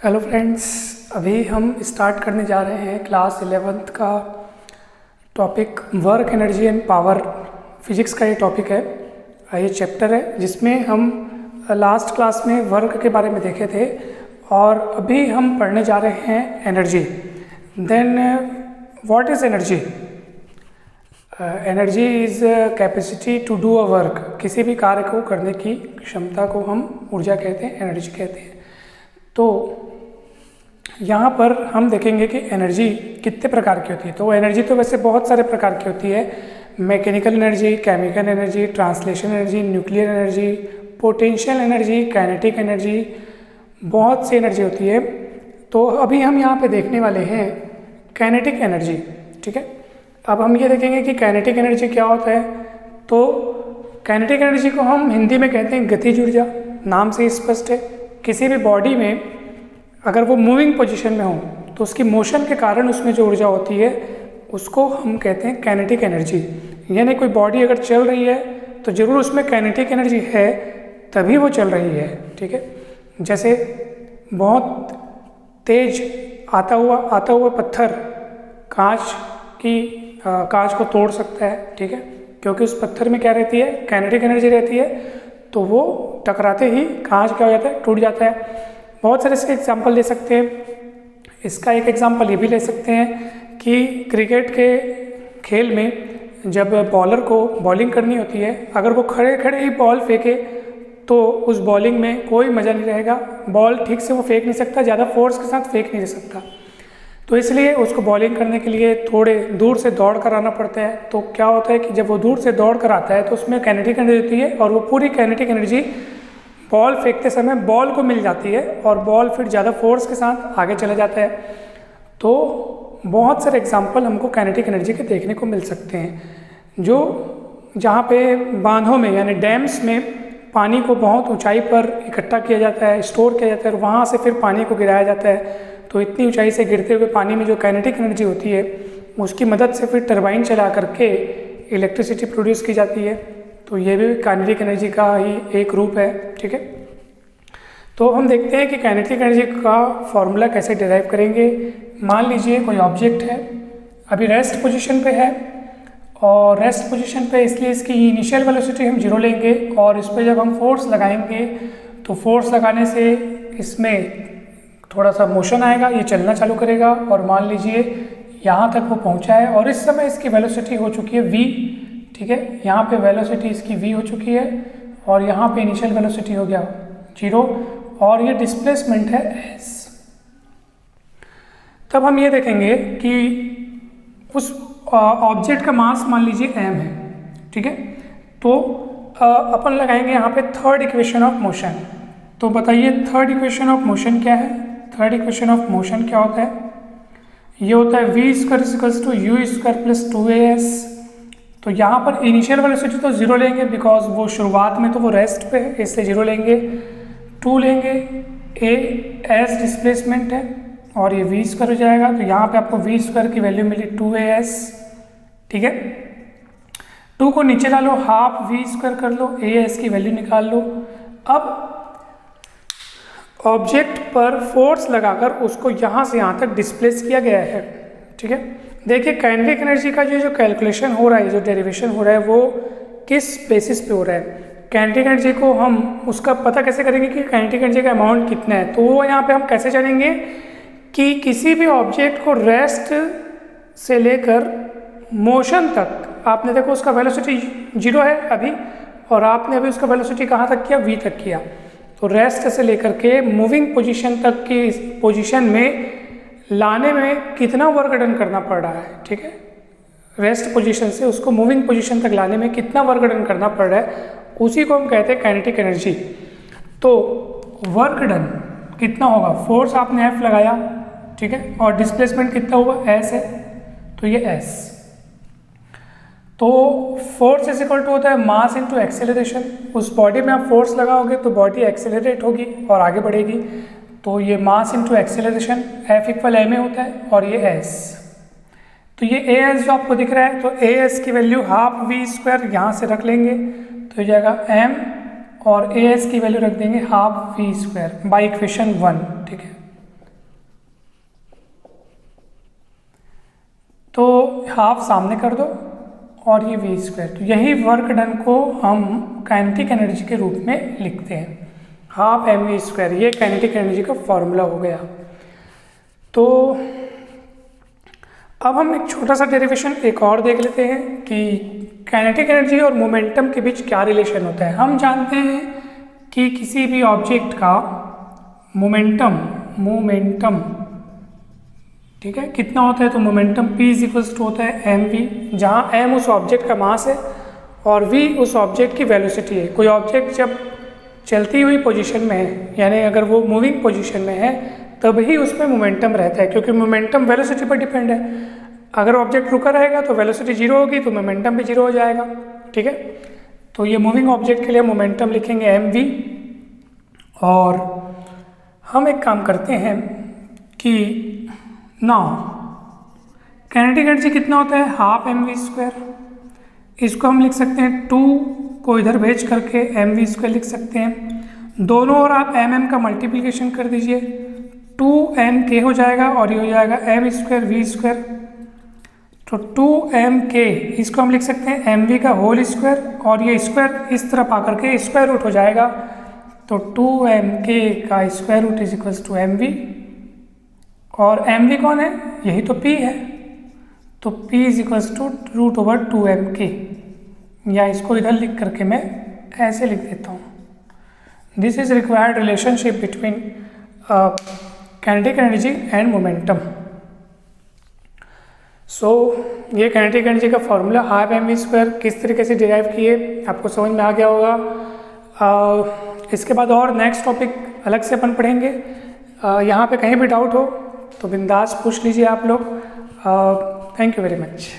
Hello friends, अभी हम start करने जा रहे हैं क्लास 11th का topic work energy and power. Physics का ये टॉपिक है, ये चैप्टर है जिसमें हम लास्ट क्लास में वर्क के बारे में देखे थे और अभी हम पढ़ने जा रहे हैं energy. Then what is energy? Energy is capacity to do a work. किसी भी कार्य को करने की क्षमता को हम ऊर्जा कहते हैं, एनर्जी कहते हैं। तो यहाँ पर हम देखेंगे कि एनर्जी कितने प्रकार की होती है। तो एनर्जी तो वैसे बहुत सारे प्रकार की होती है। Mechanical energy, chemical energy, translation energy, nuclear energy, potential energy, kinetic energy, बहुत सी एनर्जी होती है। तो अभी हम यहाँ पे देखने वाले हैं काइनेटिक एनर्जी, ठीक है। अब हम ये देखेंगे कि काइनेटिक एनर्जी क्या होता है। तो काइनेटिक एनर्जी को हम हिंदी में कहते हैं गतिज ऊर्जा। नाम से स्पष्ट है, किसी भी बॉडी में अगर वो मूविंग पोजीशन में हो तो उसकी मोशन के कारण उसमें जो ऊर्जा होती है उसको हम कहते हैं काइनेटिक एनर्जी। यानी कोई बॉडी अगर चल रही है तो ज़रूर उसमें काइनेटिक एनर्जी है, तभी वो चल रही है, ठीक है। जैसे बहुत तेज आता हुआ पत्थर कांच को तोड़ सकता है, ठीक है, क्योंकि उस पत्थर में क्या रहती है, काइनेटिक एनर्जी रहती है। तो वो टकराते ही कांच क्या हो जाता है, टूट जाता है। बहुत सारे इसके एग्जाम्पल ले सकते हैं। इसका एक एग्जाम्पल ये भी ले सकते हैं कि क्रिकेट के खेल में जब बॉलर को बॉलिंग करनी होती है, अगर वो खड़े खड़े ही बॉल फेंके तो उस बॉलिंग में कोई मज़ा नहीं रहेगा। बॉल ठीक से वो फेंक नहीं सकता, ज़्यादा फोर्स के साथ फेंक नहीं सकता। तो इसलिए उसको बॉलिंग करने के लिए थोड़े दूर से दौड़ कर आना पड़ता है। तो क्या होता है कि जब वो दूर से दौड़ कर आता है तो उसमें काइनेटिक एनर्जी होती है और वो पूरी काइनेटिक एनर्जी बॉल फेंकते समय बॉल को मिल जाती है और बॉल फिर ज़्यादा फोर्स के साथ आगे चला जाता है। तो बहुत सारे एग्जाम्पल हमको काइनेटिक एनर्जी के देखने को मिल सकते हैं। जो जहाँ पे बांधों में यानी डैम्स में पानी को बहुत ऊंचाई पर इकट्ठा किया जाता है, स्टोर किया जाता है और वहाँ से फिर पानी को गिराया जाता है। तो इतनी ऊंचाई से गिरते हुए पानी में जो काइनेटिक एनर्जी होती है उसकी मदद से फिर टरबाइन चला करके इलेक्ट्रिसिटी प्रोड्यूस की जाती है। तो ये भी काइनेटिक एनर्जी का ही एक रूप है, ठीक है। तो हम देखते हैं कि काइनेटिक एनर्जी का फॉर्मूला कैसे डिराइव करेंगे। मान लीजिए कोई ऑब्जेक्ट है, अभी रेस्ट पोजीशन पे है और रेस्ट पोजीशन पे इसलिए इसकी इनिशियल वेलोसिटी हम 0 लेंगे और इस पर जब हम फोर्स लगाएंगे तो फोर्स लगाने से इसमें थोड़ा सा मोशन आएगा, ये चलना चालू करेगा और मान लीजिए यहाँ तक वो पहुँचा है और इस समय इसकी वेलोसिटी हो चुकी है v, ठीक है। यहाँ पे वेलोसिटी इसकी v हो चुकी है और यहाँ पे इनिशियल वेलोसिटी हो गया 0 और ये डिस्प्लेसमेंट है s। तब हम ये देखेंगे कि उस ऑब्जेक्ट का मास मान लीजिए m है, ठीक है। तो अपन लगाएंगे यहाँ पे थर्ड इक्वेशन ऑफ मोशन। तो बताइए थर्ड इक्वेशन ऑफ मोशन क्या है? थर्ड इक्वेशन ऑफ मोशन क्या होता है? ये होता है v square equals to u square plus 2as। तो यहाँ पर इनिशियल वेलोसिटी तो 0 लेंगे बिकॉज वो शुरुआत में तो वो रेस्ट पे है, इससे 0 लेंगे। 2 लेंगे, a s डिस्प्लेसमेंट है और ये v स्क्वायर हो जाएगा। तो यहाँ पे आपको v स्क्वायर की वैल्यू मिली 2as, ठीक है। 2 को नीचे ला लो, हाफ v स्क्वायर कर लो, as की वैल्यू निकाल लो। अब ऑब्जेक्ट पर फोर्स लगाकर उसको यहाँ से यहाँ तक डिस्प्लेस किया गया है, ठीक है। देखिए काइनेटिक एनर्जी का जो कैलकुलेशन हो रहा है, जो डेरिवेशन हो रहा है, वो किस बेसिस पे हो रहा है। काइनेटिक एनर्जी को हम उसका पता कैसे करेंगे कि काइनेटिक एनर्जी का अमाउंट कितना है। तो वो यहाँ पे हम कैसे जानेंगे कि किसी भी ऑब्जेक्ट को रेस्ट से लेकर मोशन तक, आपने देखो उसका वेलोसिटी 0 है अभी और आपने अभी उसका वेलोसिटी कहाँ तक किया, v तक किया। तो रेस्ट से लेकर के मूविंग पोजीशन तक की पोजीशन में लाने में कितना वर्क डन करना पड़ रहा है, ठीक है। रेस्ट पोजीशन से उसको मूविंग पोजीशन तक लाने में कितना वर्क डन करना पड़ रहा है, उसी को हम कहते हैं काइनेटिक एनर्जी। तो वर्क डन कितना होगा, फोर्स आपने F लगाया, ठीक है, और डिस्प्लेसमेंट कितना हुआ, s है, तो ये s। तो फोर्स इज इक्वल टू होता है मास इनटू एक्सेलरेशन। उस बॉडी में आप फोर्स लगाओगे तो बॉडी एक्सेलरेट होगी और आगे बढ़ेगी। तो ये mass into acceleration F equal ma होता है और ये s। तो ये as जो आपको दिख रहा है, तो as की वैल्यू हाफ v स्क्वायर यहाँ से रख लेंगे तो हो जाएगा m और as की वैल्यू रख देंगे half v square by equation 1, ठीक है। तो हाफ सामने कर दो और ये v स्क्वायर, तो यही वर्क डन को हम काइनेटिक एनर्जी के रूप में लिखते हैं, हाफ mv स्क्वायर। ये काइनेटिक एनर्जी का फॉर्मूला हो गया। तो अब हम एक छोटा सा डेरिवेशन एक और देख लेते हैं कि काइनेटिक एनर्जी और मोमेंटम के बीच क्या रिलेशन होता है। हम जानते हैं कि किसी भी ऑब्जेक्ट का मोमेंटम ठीक है कितना होता है, तो momentum p is equals to होता है mv, जहाँ m उस ऑब्जेक्ट का मास है और v उस ऑब्जेक्ट की वेलोसिटी है। कोई ऑब्जेक्ट जब चलती हुई पोजीशन में है, यानी अगर वो मूविंग पोजीशन में है, तभी उसमें मोमेंटम रहता है, क्योंकि मोमेंटम वेलोसिटी पर डिपेंड है। अगर ऑब्जेक्ट रुका रहेगा तो वेलोसिटी जीरो होगी, तो मोमेंटम भी जीरो हो जाएगा। ठीक है, तो ये मूविंग ऑब्जेक्ट के लिए मोमेंटम लिखेंगे mv। और हम एक काम करते हैं कि काइनेटिक एनर्जी कितना होता है, हाफ mv स्क्वायर। इसको हम लिख सकते हैं 2 को इधर भेज करके mv स्क्वायर लिख सकते हैं। दोनों ओर आप mm का मल्टीप्लिकेशन कर दीजिए, 2mk हो जाएगा और ये हो जाएगा m स्क्वायर v स्क्वायर। तो 2mk इसको हम लिख सकते हैं mv का होल स्क्वायर, और ये स्क्वायर इस तरफ आकर के स्क्वायर रूट हो जाएगा। तो 2mk का square root is equals to mv, और mv कौन है, यही तो p है, तो p is equals to root over 2mk, या इसको इधर लिख करके मैं ऐसे लिख देता हूँ। This is required relationship between kinetic energy and momentum. So ये काइनेटिक एनर्जी का फॉर्मूला हाफ mv स्क्वायर किस तरीके से डिराइव किए आपको समझ में आ गया होगा। इसके बाद और नेक्स्ट टॉपिक अलग से अपन पढ़ेंगे। यहाँ पे कहीं भी डाउट हो तो बिंदास पूछ लीजिए आप लोग। Thank you very much.